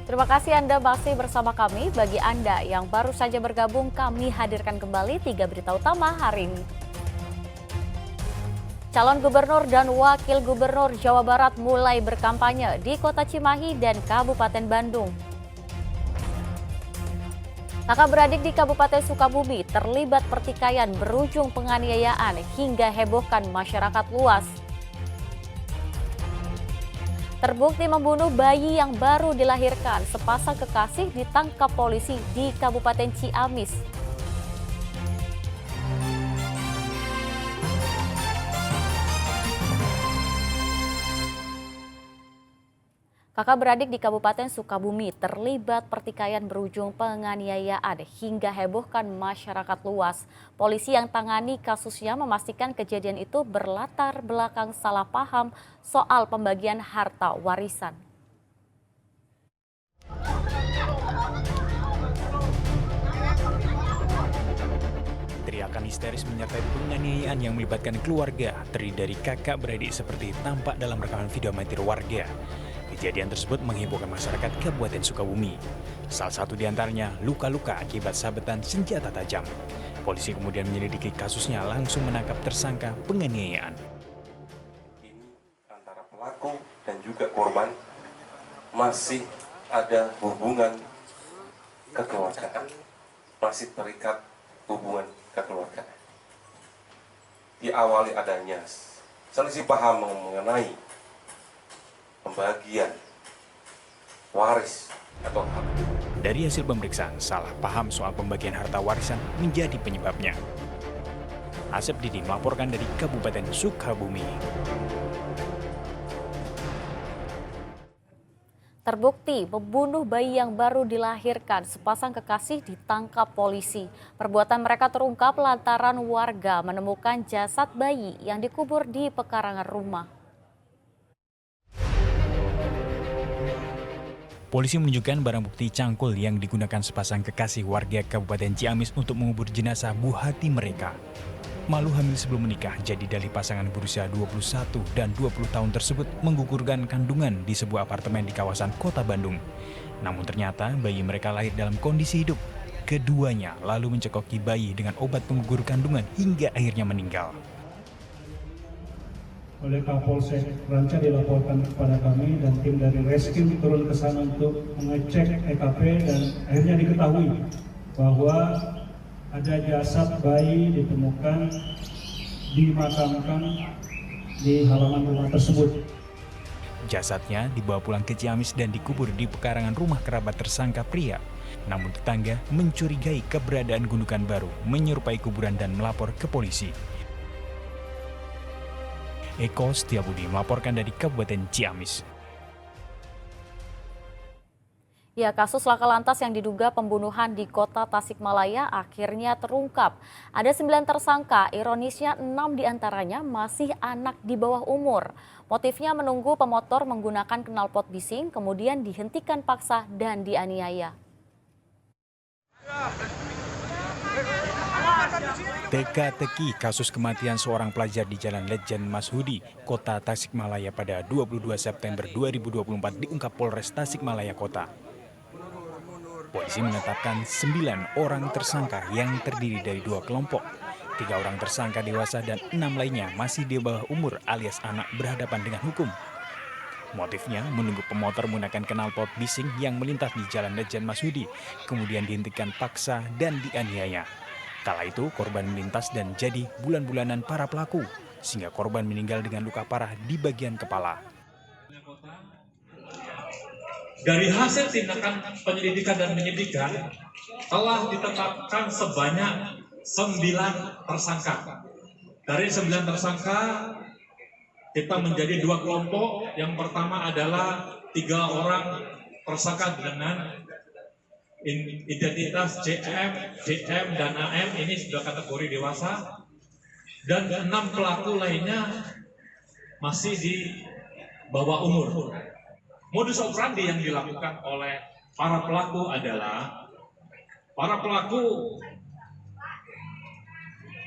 Terima kasih Anda masih bersama kami. Bagi Anda yang baru saja bergabung, kami hadirkan kembali 3 berita utama hari ini. Calon gubernur dan wakil gubernur Jawa Barat mulai berkampanye di Kota Cimahi dan Kabupaten Bandung. Kakak beradik di Kabupaten Sukabumi terlibat pertikaian berujung penganiayaan hingga hebohkan masyarakat luas. Terbukti membunuh bayi yang baru dilahirkan, sepasang kekasih ditangkap polisi di Kabupaten Ciamis. Kakak beradik di Kabupaten Sukabumi terlibat pertikaian berujung penganiayaan hingga hebohkan masyarakat luas. Polisi yang tangani kasusnya memastikan kejadian itu berlatar belakang salah paham soal pembagian harta warisan. Teriakan histeris menyertai penganiayaan yang melibatkan keluarga, terdiri dari kakak beradik seperti tampak dalam rekaman video amatir warga. Kejadian tersebut menghebohkan masyarakat Kabupaten Sukabumi. Salah satu di antaranya luka-luka akibat sabetan senjata tajam. Polisi kemudian menyelidiki kasusnya langsung menangkap tersangka penganiayaan. Ini antara pelaku dan juga korban masih ada hubungan kekeluargaan, masih terikat hubungan kekeluargaan. Diawali adanya selisih paham mengenai pembagian waris atau hak. Dari hasil pemeriksaan, salah paham soal pembagian harta warisan menjadi penyebabnya. Asep Didi melaporkan dari Kabupaten Sukabumi. Terbukti membunuh bayi yang baru dilahirkan, sepasang kekasih ditangkap polisi. Perbuatan mereka terungkap lantaran warga menemukan jasad bayi yang dikubur di pekarangan rumah. Polisi menunjukkan barang bukti cangkul yang digunakan sepasang kekasih warga Kabupaten Ciamis untuk mengubur jenazah buah hati mereka. Malu hamil sebelum menikah jadi dalih pasangan berusia 21 dan 20 tahun tersebut menggugurkan kandungan di sebuah apartemen di kawasan Kota Bandung. Namun ternyata bayi mereka lahir dalam kondisi hidup. Keduanya lalu mencekoki bayi dengan obat penggugur kandungan hingga akhirnya meninggal. Oleh Kapolsek Ranca dilaporkan kepada kami dan tim dari Reskim turun ke sana untuk mengecek EKP dan akhirnya diketahui bahwa ada jasad bayi ditemukan dimakamkan di halaman rumah tersebut. Jasadnya dibawa pulang ke Ciamis dan dikubur di pekarangan rumah kerabat tersangka pria. Namun tetangga mencurigai keberadaan gundukan baru, menyerupai kuburan dan melapor ke polisi. Eko Setiabudi melaporkan dari Kabupaten Ciamis. Ya, kasus laka lantas yang diduga pembunuhan di Kota Tasikmalaya akhirnya terungkap. Ada 9 tersangka, ironisnya 6 diantaranya masih anak di bawah umur. Motifnya menunggu pemotor menggunakan knalpot bising, kemudian dihentikan paksa dan dianiaya. Teka-teki kasus kematian seorang pelajar di Jalan Lejen Mashudi, Kota Tasikmalaya pada 22 September 2024 diungkap Polres Tasikmalaya Kota. Polisi menetapkan 9 orang tersangka yang terdiri dari 2 kelompok. 3 orang tersangka dewasa dan 6 lainnya masih di bawah umur alias anak berhadapan dengan hukum. Motifnya menunggu pemotor menggunakan knalpot bising yang melintas di Jalan Lejen Mashudi, kemudian dihentikan paksa dan dianiaya. Kala itu korban melintas dan jadi bulan-bulanan para pelaku, sehingga korban meninggal dengan luka parah di bagian kepala. Dari hasil tindakan penyelidikan dan penyidikan telah ditetapkan sebanyak 9 tersangka. Dari 9 tersangka kita menjadi 2 kelompok. Yang pertama adalah 3 orang tersangka dengan identitas CM, DM, dan AM, ini sudah kategori dewasa, dan 6 pelaku lainnya masih di bawah umur. Modus operandi yang dilakukan oleh para pelaku adalah para pelaku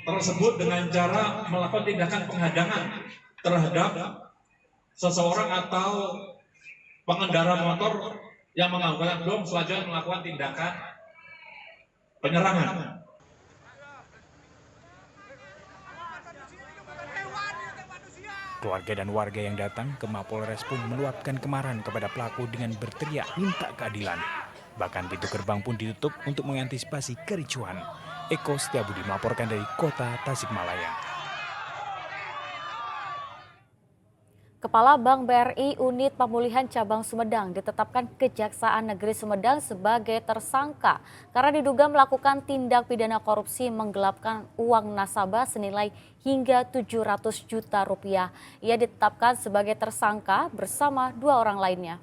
tersebut dengan cara melakukan tindakan penghadangan terhadap seseorang atau pengendara motor yang mengangkutkan bom selanjutnya melakukan tindakan penyerangan. Keluarga dan warga yang datang ke Mapolres pun meluapkan kemarahan kepada pelaku dengan berteriak minta keadilan. Bahkan pintu gerbang pun ditutup untuk mengantisipasi kericuhan. Eko Setiabudi melaporkan dari Kota Tasikmalaya. Kepala Bank BRI Unit Pemulihan Cabang Sumedang ditetapkan Kejaksaan Negeri Sumedang sebagai tersangka karena diduga melakukan tindak pidana korupsi menggelapkan uang nasabah senilai hingga 700 juta rupiah. Ia ditetapkan sebagai tersangka bersama 2 orang lainnya.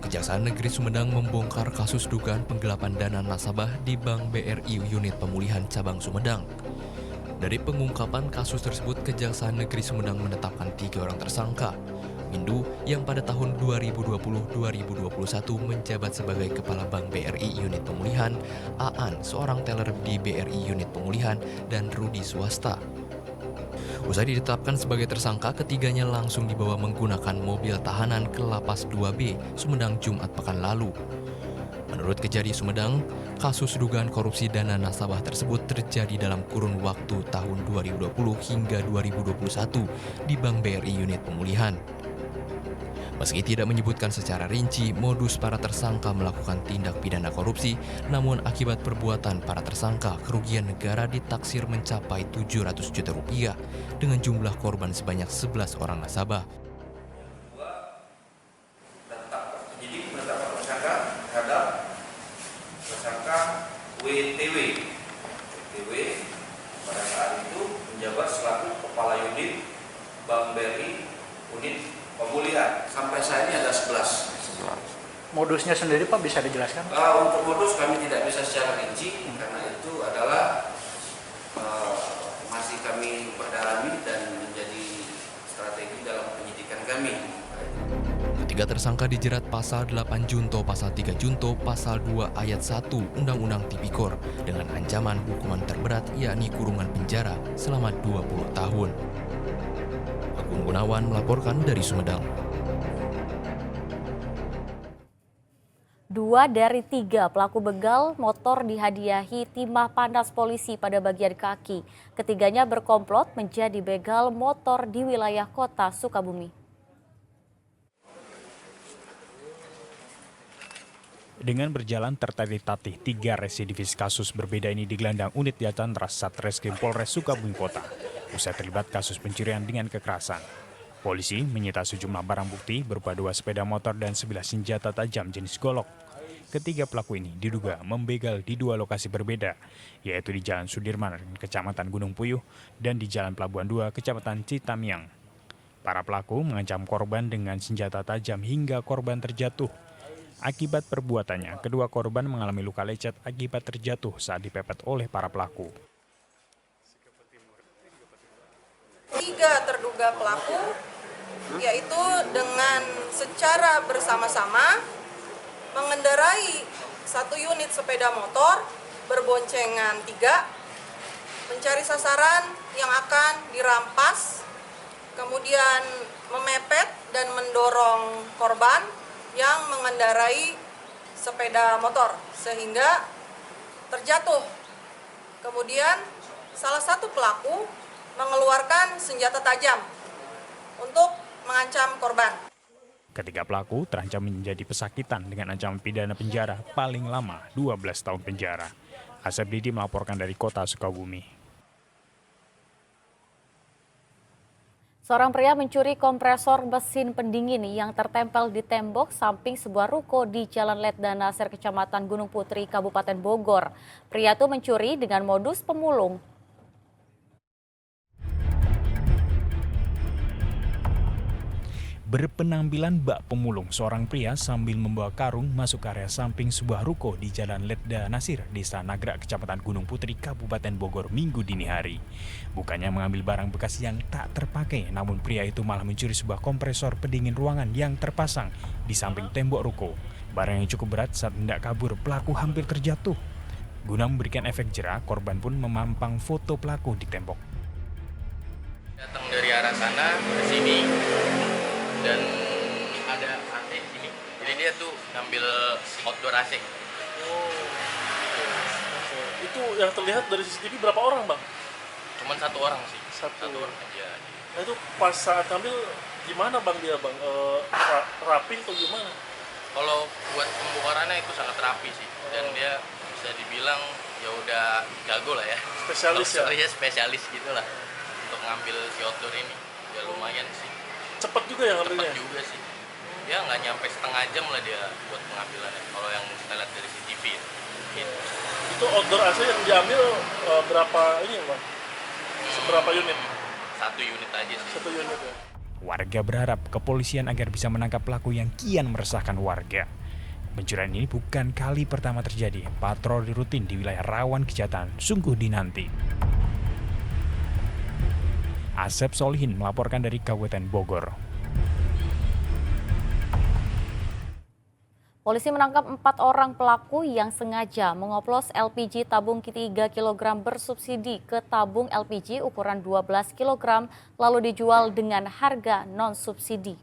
Kejaksaan Negeri Sumedang membongkar kasus dugaan penggelapan dana nasabah di Bank BRI Unit Pemulihan Cabang Sumedang. Dari pengungkapan kasus tersebut, Kejaksaan Negeri Sumedang menetapkan 3 orang tersangka. Windu yang pada tahun 2020-2021 menjabat sebagai Kepala Bank BRI Unit Pemulihan, Aan, seorang teller di BRI Unit Pemulihan, dan Rudi swasta. Usai ditetapkan sebagai tersangka, ketiganya langsung dibawa menggunakan mobil tahanan ke Lapas 2B, Sumedang Jumat pekan lalu. Menurut Kejari Sumedang, kasus dugaan korupsi dana nasabah tersebut terjadi dalam kurun waktu tahun 2020 hingga 2021 di Bank BRI Unit Pemulihan. Meski tidak menyebutkan secara rinci modus para tersangka melakukan tindak pidana korupsi, namun akibat perbuatan para tersangka, kerugian negara ditaksir mencapai 700 juta rupiah dengan jumlah korban sebanyak 11 orang nasabah. WTW pada saat itu menjabat selaku Kepala Unit Bank BRI Unit Pemulihan. Sampai saat ini ada 11. Modusnya sendiri Pak bisa dijelaskan? Untuk modus kami tidak bisa secara rinci karena itu adalah masih kami perdalami dan menjadi strategi dalam penyidikan kami. Ketiga tersangka dijerat pasal 8 Junto, pasal 3 Junto, pasal 2 ayat 1 Undang-Undang Tipikor dengan ancaman hukuman terberat yakni kurungan penjara selama 20 tahun. Agung Gunawan melaporkan dari Sumedang. 2 dari 3 pelaku begal motor dihadiahi timah panas polisi pada bagian kaki. Ketiganya berkomplot menjadi begal motor di wilayah Kota Sukabumi. Dengan berjalan tertatih-tatih, 3 residivis kasus berbeda ini digelandang unit Jatantras Satreskrim Polres Sukabumi Kota. Usai terlibat kasus pencurian dengan kekerasan. Polisi menyita sejumlah barang bukti berupa 2 sepeda motor dan 11 senjata tajam jenis golok. Ketiga pelaku ini diduga membegal di 2 lokasi berbeda, yaitu di Jalan Sudirman, Kecamatan Gunung Puyuh, dan di Jalan Pelabuhan 2, Kecamatan Citamiang. Para pelaku mengancam korban dengan senjata tajam hingga korban terjatuh. Akibat perbuatannya, kedua korban mengalami luka lecet akibat terjatuh saat dipepet oleh para pelaku. 3 terduga pelaku, yaitu dengan secara bersama-sama mengendarai 1 unit sepeda motor berboncengan 3, mencari sasaran yang akan dirampas, kemudian memepet dan mendorong korban yang mengendarai sepeda motor sehingga terjatuh. Kemudian salah satu pelaku mengeluarkan senjata tajam untuk mengancam korban. Ketiga pelaku terancam menjadi pesakitan dengan ancaman pidana penjara paling lama 12 tahun penjara. Asep Didi melaporkan dari Kota Sukabumi. Seorang pria mencuri kompresor mesin pendingin yang tertempel di tembok samping sebuah ruko di Jalan Letda Nasir, Kecamatan Gunung Putri, Kabupaten Bogor. Pria itu mencuri dengan modus pemulung. Berpenampilan bak pemulung, seorang pria sambil membawa karung masuk ke area samping sebuah ruko di Jalan Letda Nasir, Desa Nagrak, Kecamatan Gunung Putri, Kabupaten Bogor, Minggu dini hari. Bukannya mengambil barang bekas yang tak terpakai, namun pria itu malah mencuri sebuah kompresor pendingin ruangan yang terpasang di samping tembok ruko. Barang yang cukup berat, saat hendak kabur, pelaku hampir terjatuh. Guna memberikan efek jera, korban pun memampang foto pelaku di tembok. Datang dari arah sana ke sini. dan ada AC ini. Jadi dia tuh ngambil outdoor AC. Oh. Itu yang terlihat dari CCTV berapa orang, Bang? Cuman satu orang sih. Satu orang aja. Nah itu pas saat ngambil gimana Bang dia, Bang? Rapi atau gimana? Kalau buat pembongkarannya itu sangat rapi sih, dan dia bisa dibilang ya udah jago lah ya. Spesialis ya? Iya, spesialis gitu lah untuk ngambil si outdoor ini. Ya lumayan sih. Cepet juga ya ngambilnya? Cepet juga sih. Dia nggak nyampe setengah jam lah dia buat pengambilannya. Kalau yang kita lihat dari CCTV ya. Gitu. Itu outdoor AC yang diambil berapa ini, Bang? Seberapa unit? Satu unit aja sih. Satu unit ya. Warga berharap kepolisian agar bisa menangkap pelaku yang kian meresahkan warga. Pencurian ini bukan kali pertama terjadi. Patroli rutin di wilayah rawan kejahatan sungguh dinanti. Asep Solihin melaporkan dari Kabupaten Bogor. Polisi menangkap 4 orang pelaku yang sengaja mengoplos LPG tabung 3 kg bersubsidi ke tabung LPG ukuran 12 kg lalu dijual dengan harga non-subsidi.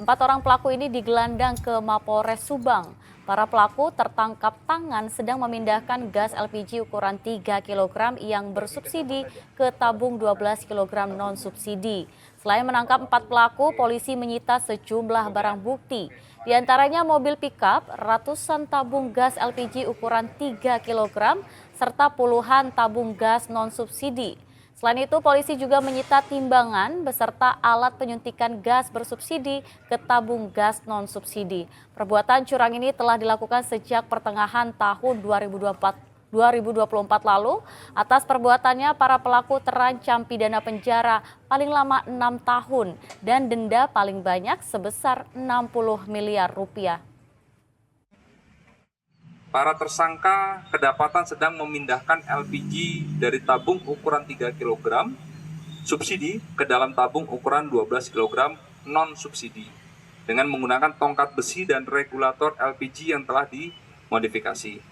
4 orang pelaku ini digelandang ke Mapolres Subang. Para pelaku tertangkap tangan sedang memindahkan gas LPG ukuran 3 kg yang bersubsidi ke tabung 12 kg non-subsidi. Selain menangkap 4 pelaku, polisi menyita sejumlah barang bukti. Di antaranya mobil pickup, ratusan tabung gas LPG ukuran 3 kg, serta puluhan tabung gas non-subsidi. Selain itu, polisi juga menyita timbangan beserta alat penyuntikan gas bersubsidi ke tabung gas non-subsidi. Perbuatan curang ini telah dilakukan sejak pertengahan tahun 2024 lalu. Atas perbuatannya, para pelaku terancam pidana penjara paling lama 6 tahun dan denda paling banyak sebesar 60 miliar rupiah. Para tersangka kedapatan sedang memindahkan LPG dari tabung ukuran 3 kg subsidi ke dalam tabung ukuran 12 kg non-subsidi dengan menggunakan tongkat besi dan regulator LPG yang telah dimodifikasi.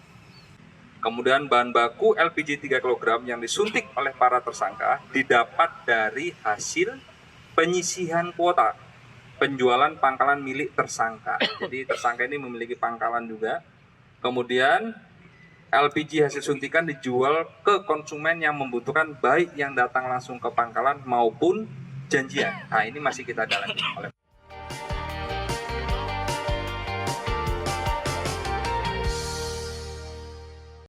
Kemudian bahan baku LPG 3 kg yang disuntik oleh para tersangka didapat dari hasil penyisihan kuota penjualan pangkalan milik tersangka. Jadi tersangka ini memiliki pangkalan juga. Kemudian LPG hasil suntikan dijual ke konsumen yang membutuhkan, baik yang datang langsung ke pangkalan maupun janjian. Nah, ini masih kita dalami oleh